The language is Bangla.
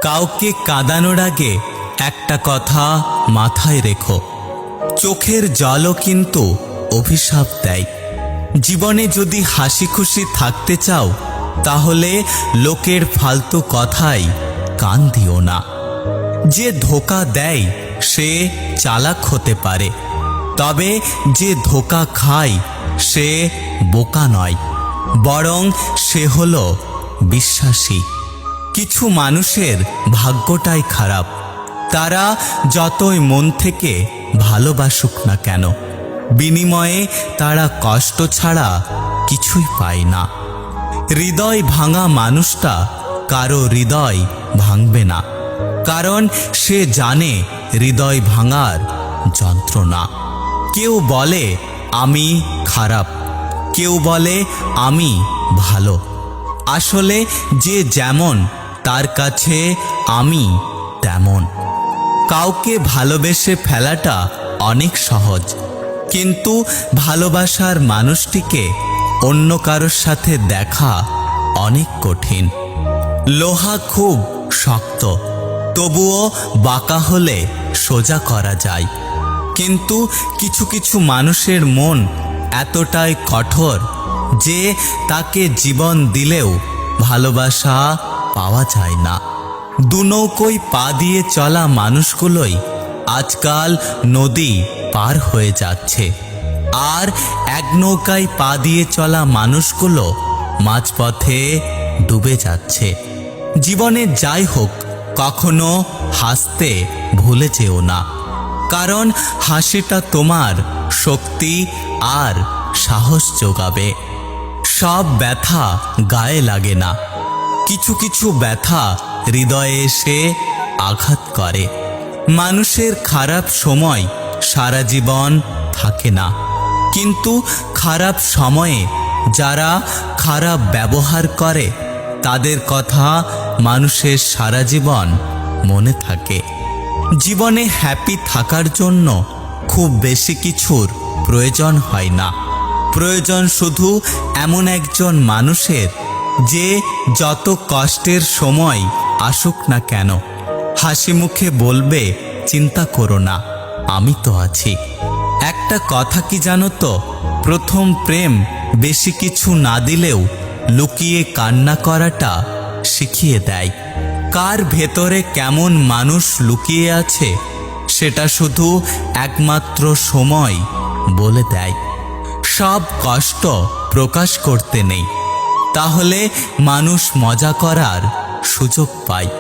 কাউকে কাঁদানোর আগে একটা কথা মাথায় রেখো, চোখের জলও কিন্তু অভিশাপ দেয়। জীবনে যদি হাসি খুশি থাকতে চাও তাহলে লোকের ফালতু কথায় কান দিও না। যে ধোঁকা দেয় সে চালাক হতে পারে, তবে যে ধোঁকা খায় সে বোকা নয়, বরং সে হলো বিশ্বাসী। কিছু মানুষের ভাগ্যটাই খারাপ, তারা যতই মন থেকে ভালোবাসুক না কেন, বিনিময়ে তারা কষ্ট ছাড়া কিছুই পায় না। হৃদয় ভাঙা মানুষটা কারো হৃদয় ভাঙবে না, কারণ সে জানে হৃদয় ভাঙার যন্ত্রণা। কেউ বলে আমি খারাপ, কেউ বলে আমি ভালো। আসলে যে যেমন তার কাছে আমি তেমন। কাউকে ভালোবেসে ফেলাটা অনেক সহজ, কিন্তু ভালোবাসার মানুষটিকে অন্য কারোর সাথে দেখা অনেক কঠিন। লোহা খুব শক্ত, তবুও বাঁকা হলে সোজা করা যায়, কিন্তু কিছু কিছু মানুষের মন এতটাই কঠোর যে তাকে জীবন দিলেও ভালোবাসা পাওয়া যায় না। দুনৌকোয় পা দিয়ে চলা মানুষগুলোই আজকাল নদী পার হয়ে যাচ্ছে, আর এক নৌকায় পা দিয়ে চলা মানুষগুলো মাঝপথে ডুবে যাচ্ছে। জীবনে যাই হোক, কখনো হাসতে ভুলে যেও না, কারণ হাসিটা তোমার শক্তি আর সাহস যোগাবে। সব ব্যথা গায়ে লাগে না, কিছু কিছু ব্যথা হৃদয়ে এসে আঘাত করে। মানুষের খারাপ সময় সারা জীবন থাকে না, কিন্তু খারাপ সময়ে যারা খারাপ ব্যবহার করে তাদের কথা মানুষের সারা জীবন মনে থাকে। জীবনে হ্যাপি থাকার জন্য খুব বেশি কিছুর প্রয়োজন হয় না, প্রয়োজন শুধু এমন একজন মানুষের যে যত কষ্টের সময় আসুক না কেন হাসি মুখে বলবে চিন্তা করো না, আমি তো আছি। একটা কথা কি জানো তো, প্রথম প্রেম বেশি কিছু না দিলেও লুকিয়ে কান্না করাটা শিখিয়ে দেয়। কার ভেতরে কেমন মানুষ লুকিয়ে আছে সেটা শুধু একমাত্র সময় বলে দেয়। সব কষ্ট প্রকাশ করতে নেই, তাহলে মানুষ মজা করার সুযোগ পায়।